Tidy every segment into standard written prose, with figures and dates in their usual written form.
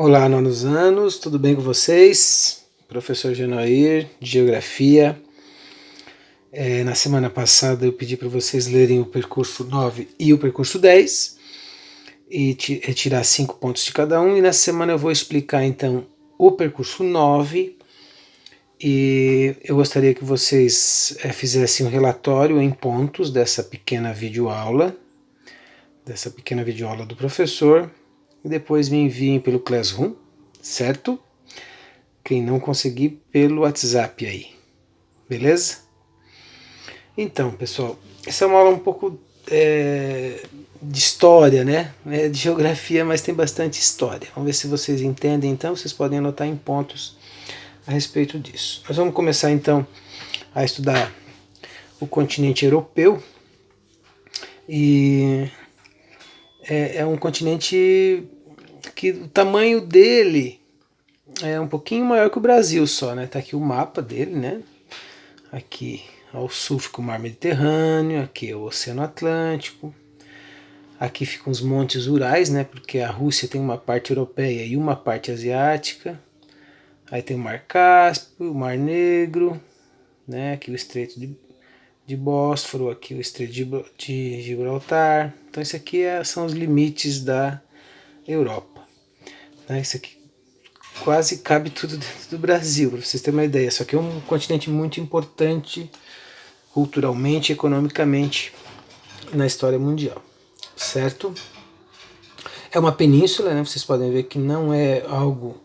Olá, nonos anos, tudo bem com vocês? Professor Genoir, de Geografia. Na semana passada eu pedi para vocês lerem o percurso 9 e o percurso 10 e retirar 5 pontos de cada um. E na semana eu vou explicar então o percurso 9 e eu gostaria que vocês fizessem um relatório em pontos dessa pequena videoaula do professor e depois me enviem pelo Classroom, certo? Quem não conseguir, pelo WhatsApp aí, beleza? Então, pessoal, essa é uma aula um pouco de história, né? É de geografia, mas tem bastante história. Vamos ver se vocês entendem, então vocês podem anotar em pontos a respeito disso. Nós vamos começar então a estudar o continente europeu e é um continente que o tamanho dele é um pouquinho maior que o Brasil só, né? Tá aqui o mapa dele, né? Aqui ao sul fica o Mar Mediterrâneo, aqui é o Oceano Atlântico, aqui ficam os Montes Urais, né? Porque a Rússia tem uma parte europeia e uma parte asiática. Aí tem o Mar Cáspio, o Mar Negro, né? Aqui o Estreito de Bósforo, aqui o Estreito de Gibraltar. Então isso aqui são os limites da Europa. Né? Isso aqui quase cabe tudo dentro do Brasil, para vocês terem uma ideia. Só que é um continente muito importante culturalmente e economicamente na história mundial, certo? É uma península, né? Vocês podem ver que não é algo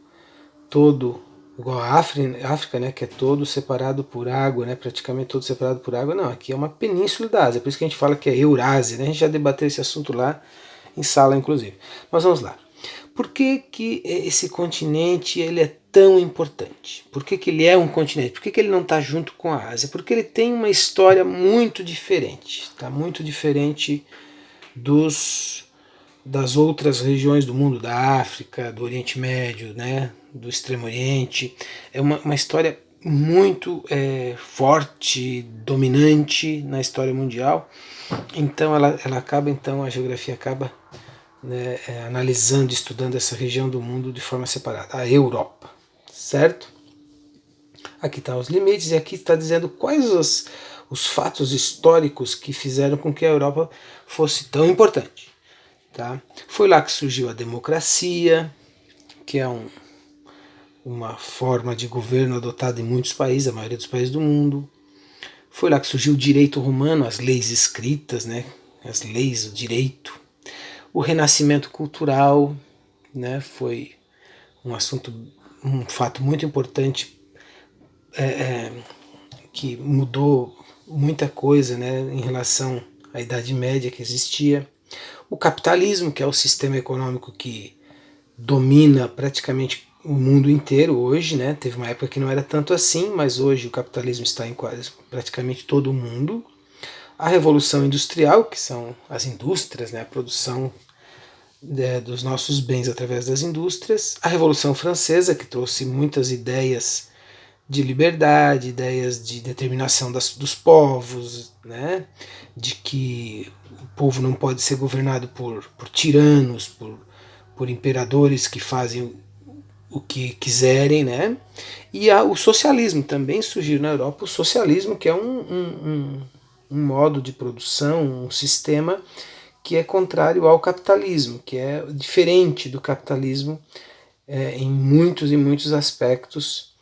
todo igual a África, né? Que é todo separado por água, né? Praticamente todo separado por água. Não, aqui é uma península da Ásia, por isso que a gente fala que é Eurásia, né? A gente já debateu esse assunto lá em sala, inclusive. Mas vamos lá. Por que esse continente ele é tão importante? Por que ele é um continente? Por que ele não está junto com a Ásia? Porque ele tem uma história muito diferente, tá? Muito diferente das outras regiões do mundo, da África, do Oriente Médio, né? Do Extremo Oriente. É uma história muito forte, dominante na história mundial. Então ela acaba, então a geografia acaba analisando, estudando essa região do mundo de forma separada, a Europa, certo? Aqui estão os limites e aqui está dizendo quais os fatos históricos que fizeram com que a Europa fosse tão importante. Tá? Foi lá que surgiu a democracia, que é uma forma de governo adotada em muitos países, a maioria dos países do mundo. Foi lá que surgiu o direito romano, as leis escritas, né? As leis, o direito. O renascimento cultural, né, foi um fato muito importante que mudou muita coisa, né, em relação à Idade Média que existia. O capitalismo, que é o sistema econômico que domina praticamente o mundo inteiro hoje, né? Teve uma época que não era tanto assim, mas hoje o capitalismo está em quase praticamente todo o mundo. A Revolução Industrial, que são as indústrias, né, a produção dos nossos bens através das indústrias, a Revolução Francesa, que trouxe muitas ideias de liberdade, ideias de determinação dos povos, né? De que o povo não pode ser governado por tiranos, por imperadores que fazem o que quiserem, né? E o socialismo também surgiu na Europa, o socialismo que é um modo de produção, um sistema que é contrário ao capitalismo, que é diferente do capitalismo em muitos e muitos aspectos,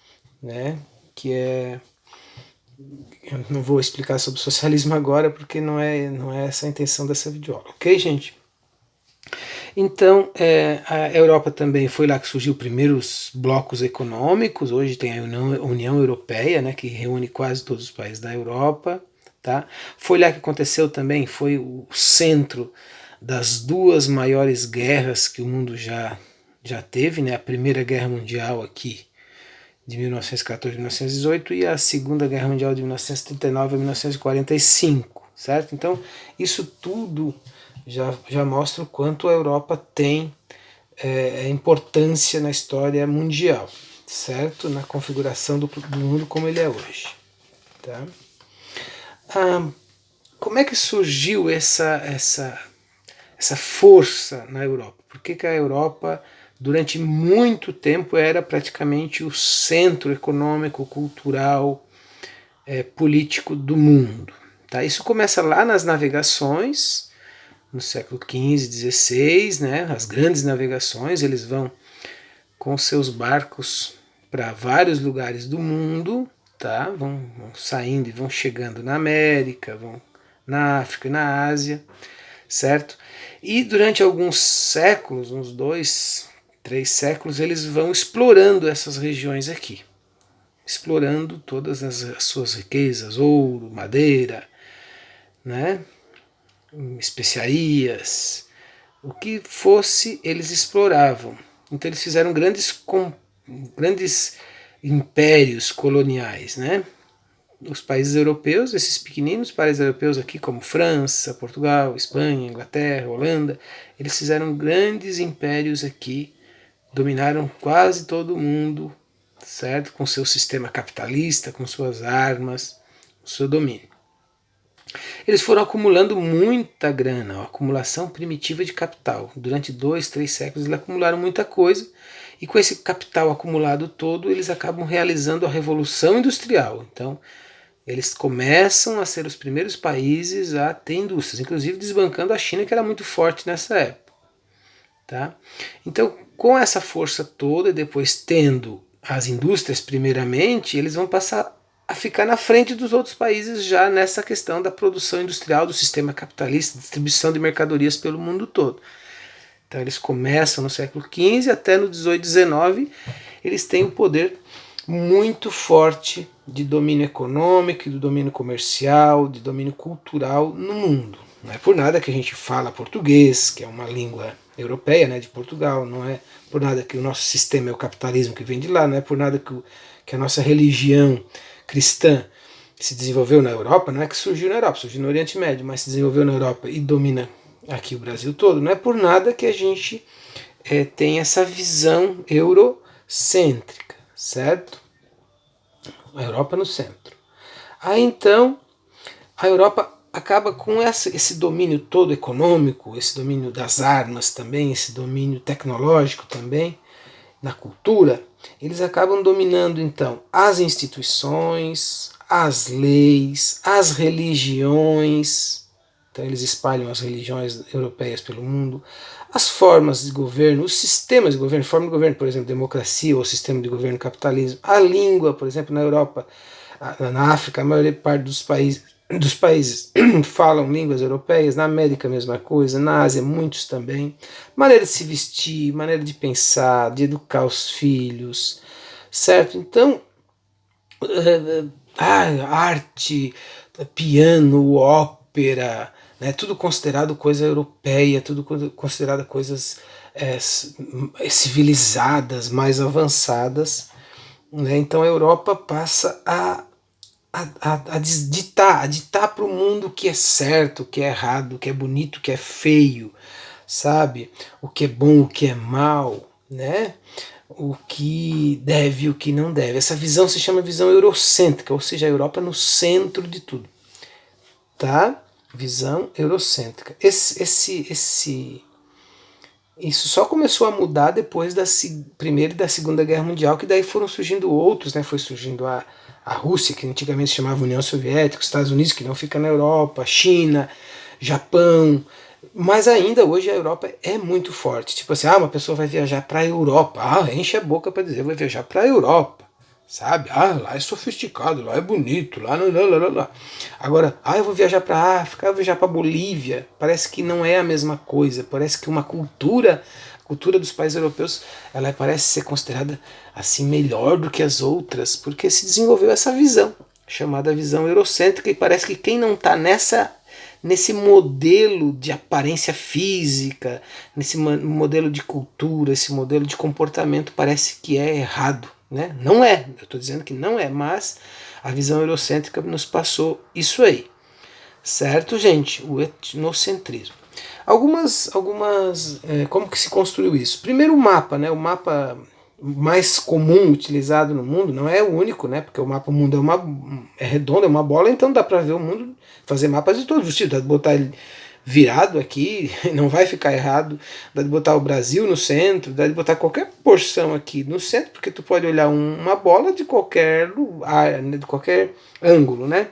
né? Que eu não vou explicar sobre socialismo agora porque não é essa a intenção dessa videoaula, ok, gente? Então, a Europa também foi lá que surgiu os primeiros blocos econômicos. Hoje tem a União Europeia, né, que reúne quase todos os países da Europa. Tá? Foi lá que aconteceu também, foi o centro das duas maiores guerras que o mundo já teve, né? A Primeira Guerra Mundial aqui de 1914 a 1918 e a Segunda Guerra Mundial de 1939 a 1945, certo? Então, isso tudo já mostra o quanto a Europa tem importância na história mundial, certo? Na configuração do mundo como ele é hoje. Tá? Como é que surgiu essa força na Europa? Por que a Europa durante muito tempo era praticamente o centro econômico, cultural, político do mundo. Tá? Isso começa lá nas navegações, no século XV, XVI, né? As grandes navegações, eles vão com seus barcos para vários lugares do mundo, tá? Vão saindo e vão chegando na América, vão na África e na Ásia, certo? E durante alguns séculos, uns 2, 3 séculos, eles vão explorando essas regiões aqui, explorando todas as suas riquezas, ouro, madeira, né? Especiarias, o que fosse eles exploravam. Então eles fizeram grandes impérios coloniais, né? Os países europeus, esses pequeninos países europeus aqui, como França, Portugal, Espanha, Inglaterra, Holanda, eles fizeram grandes impérios aqui, dominaram quase todo o mundo, certo? Com seu sistema capitalista, com suas armas, o seu domínio. Eles foram acumulando muita grana, a acumulação primitiva de capital. Durante 2, 3 séculos eles acumularam muita coisa, e com esse capital acumulado todo, eles acabam realizando a Revolução Industrial. Então, eles começam a ser os primeiros países a ter indústrias, inclusive desbancando a China, que era muito forte nessa época. Tá? Então, com essa força toda, e depois tendo as indústrias primeiramente, eles vão passar a ficar na frente dos outros países já nessa questão da produção industrial, do sistema capitalista, distribuição de mercadorias pelo mundo todo. Então eles começam no século XV até no 18, 19, eles têm um poder muito forte de domínio econômico, de domínio comercial, de domínio cultural no mundo. Não é por nada que a gente fala português, que é uma língua europeia, né, de Portugal, não é por nada que o nosso sistema é o capitalismo que vem de lá, não é por nada que a nossa religião cristã se desenvolveu na Europa, não é que surgiu na Europa, surgiu no Oriente Médio, mas se desenvolveu na Europa e domina aqui o Brasil todo, não é por nada que a gente tem essa visão eurocêntrica, certo? A Europa no centro. Aí então, a Europa acaba com esse domínio todo econômico, esse domínio das armas também, esse domínio tecnológico também, na cultura, eles acabam dominando então as instituições, as leis, as religiões. Então eles espalham as religiões europeias pelo mundo, as formas de governo, os sistemas de governo, forma de governo, por exemplo, democracia ou sistema de governo capitalismo, a língua, por exemplo, na Europa, na África, a maior parte dos países falam línguas europeias, na América a mesma coisa, na Ásia muitos também, maneira de se vestir, maneira de pensar, de educar os filhos, certo? Então, arte, piano, ópera, né, tudo considerado coisa europeia, tudo considerado coisas civilizadas, mais avançadas, né? Então a Europa passa a ditar para o mundo o que é certo, o que é errado, o que é bonito, o que é feio, sabe? O que é bom, o que é mal, né? O que deve e o que não deve. Essa visão se chama visão eurocêntrica, ou seja, a Europa no centro de tudo, tá? Visão eurocêntrica. Isso só começou a mudar depois da Primeira e da Segunda Guerra Mundial, que daí foram surgindo outros, né? Foi surgindo a Rússia, que antigamente se chamava União Soviética, os Estados Unidos, que não fica na Europa, China, Japão, mas ainda hoje a Europa é muito forte. Tipo assim, uma pessoa vai viajar para a Europa, enche a boca para dizer, vou viajar para a Europa, sabe? Lá é sofisticado, lá é bonito, lá. Agora, eu vou viajar para a África, eu vou viajar para a Bolívia, parece que não é a mesma coisa, parece que a cultura dos países europeus, ela parece ser considerada assim melhor do que as outras, porque se desenvolveu essa visão, chamada visão eurocêntrica, e parece que quem não está nesse modelo de aparência física, nesse modelo de cultura, esse modelo de comportamento, parece que é errado, né? Não é, eu estou dizendo que não é, mas a visão eurocêntrica nos passou isso aí, certo, gente? O etnocentrismo. Como que se construiu isso? Primeiro o mapa, né? O mapa mais comum utilizado no mundo, não é o único, né? Porque o mapa mundo é redondo, é uma bola, então dá para ver o mundo, fazer mapas de todos os tipos, botar virado aqui, não vai ficar errado, dá de botar o Brasil no centro, dá de botar qualquer porção aqui no centro, porque tu pode olhar uma bola de qualquer lugar, né, de qualquer ângulo, né?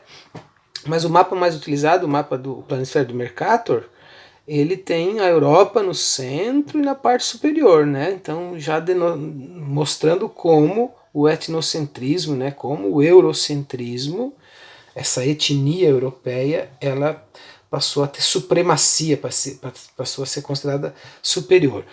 Mas o mapa mais utilizado, o mapa do planisfério do Mercator, ele tem a Europa no centro e na parte superior, né? Então já mostrando como o etnocentrismo, né, como o eurocentrismo, essa etnia europeia, ela passou a ter supremacia, passou a ser considerada superior.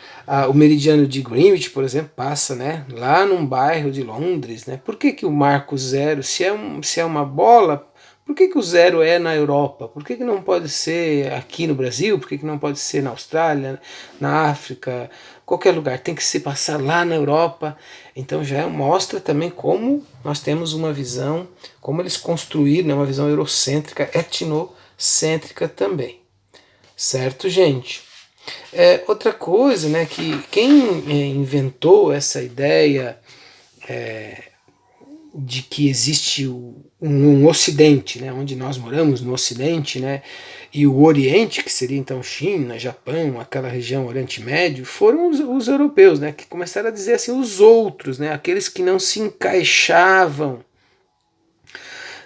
O meridiano de Greenwich, por exemplo, passa, né, lá num bairro de Londres. Né? Por que o marco zero, se é uma bola, por que o zero é na Europa? Por que não pode ser aqui no Brasil? Por que não pode ser na Austrália, na África, qualquer lugar? Tem que se passar lá na Europa. Então já mostra também como nós temos uma visão, como eles construíram, né, uma visão eurocêntrica, etnocêntrica também. Certo, gente? Outra coisa, né, que quem inventou essa ideia de que existe um Ocidente, né, onde nós moramos, no Ocidente, né, e o Oriente, que seria então China, Japão, aquela região Oriente Médio, foram os europeus, né, que começaram a dizer assim, os outros, né, aqueles que não se encaixavam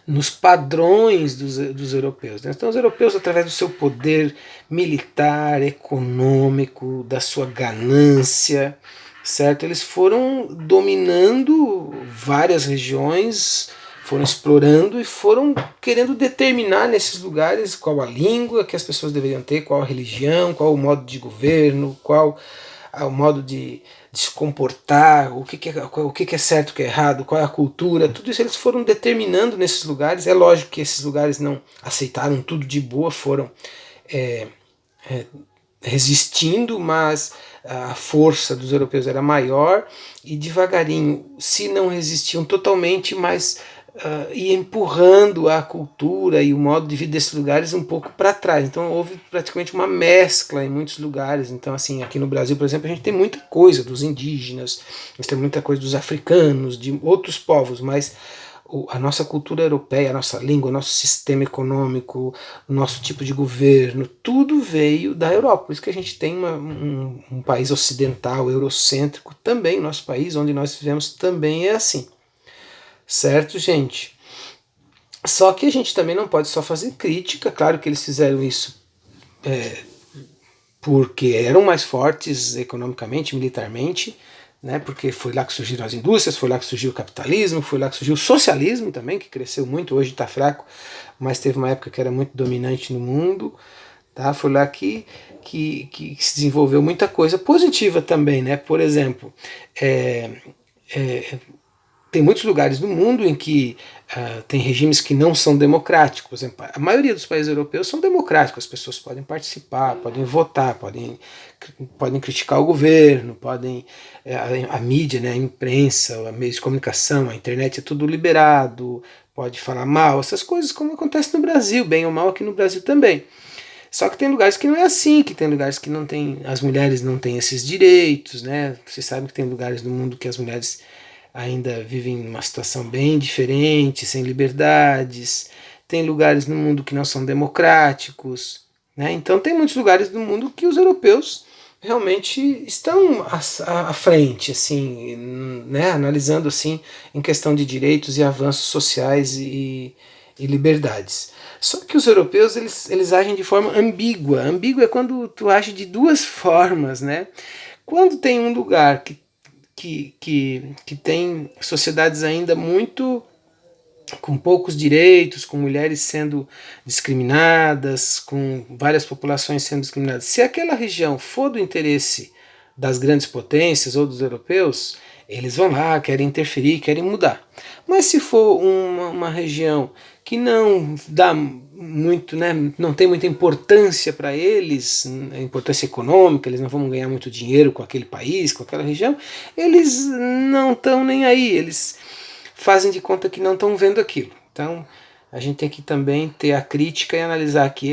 nos padrões dos europeus. Né? Então, os europeus, através do seu poder militar, econômico, da sua ganância, certo? Eles foram dominando várias regiões, foram explorando e foram querendo determinar nesses lugares qual a língua que as pessoas deveriam ter, qual a religião, qual o modo de governo, qual o modo de se comportar, o que é certo, o que é errado, qual é a cultura, tudo isso eles foram determinando nesses lugares. É lógico que esses lugares não aceitaram tudo de boa, foram resistindo, mas a força dos europeus era maior e devagarinho, se não resistiam totalmente, mas ia empurrando a cultura e o modo de vida desses lugares um pouco para trás. Então houve praticamente uma mescla em muitos lugares. Então, assim, aqui no Brasil, por exemplo, a gente tem muita coisa dos indígenas, a gente tem muita coisa dos africanos, de outros povos, mas a nossa cultura europeia, a nossa língua, o nosso sistema econômico, o nosso tipo de governo, tudo veio da Europa. Por isso que a gente tem um país ocidental, eurocêntrico também. O nosso país, onde nós vivemos, também é assim. Certo, gente? Só que a gente também não pode só fazer crítica. Claro que eles fizeram isso porque eram mais fortes economicamente, militarmente, né? Porque foi lá que surgiram as indústrias, foi lá que surgiu o capitalismo, foi lá que surgiu o socialismo também, que cresceu muito, hoje está fraco, mas teve uma época que era muito dominante no mundo. Tá? Foi lá que se desenvolveu muita coisa positiva também. Né? Por exemplo, tem muitos lugares no mundo em que tem regimes que não são democráticos. Por exemplo, a maioria dos países europeus são democráticos, as pessoas podem participar, podem votar, podem criticar o governo, podem a mídia, né, a imprensa, a meios de comunicação, a internet é tudo liberado, pode falar mal, essas coisas como acontece no Brasil, bem ou mal aqui no Brasil também. Só que tem lugares que não é assim, que tem lugares que não tem, as mulheres não têm esses direitos, né? Você sabe que tem lugares no mundo que as mulheres ainda vivem uma situação bem diferente, sem liberdades. Tem lugares no mundo que não são democráticos. Né? Então tem muitos lugares do mundo que os europeus realmente estão à frente, assim, né? Analisando assim em questão de direitos e avanços sociais e liberdades. Só que os europeus eles agem de forma ambígua. Ambígua é quando tu age de duas formas. Né? Quando tem um lugar que tem sociedades ainda muito com poucos direitos, com mulheres sendo discriminadas, com várias populações sendo discriminadas. Se aquela região for do interesse das grandes potências ou dos europeus, eles vão lá, querem interferir, querem mudar. Mas se for uma região que não dá muito, né, não tem muita importância para eles, importância econômica, eles não vão ganhar muito dinheiro com aquele país, com aquela região, eles não estão nem aí, eles fazem de conta que não estão vendo aquilo. Então a gente tem que também ter a crítica e analisar aqui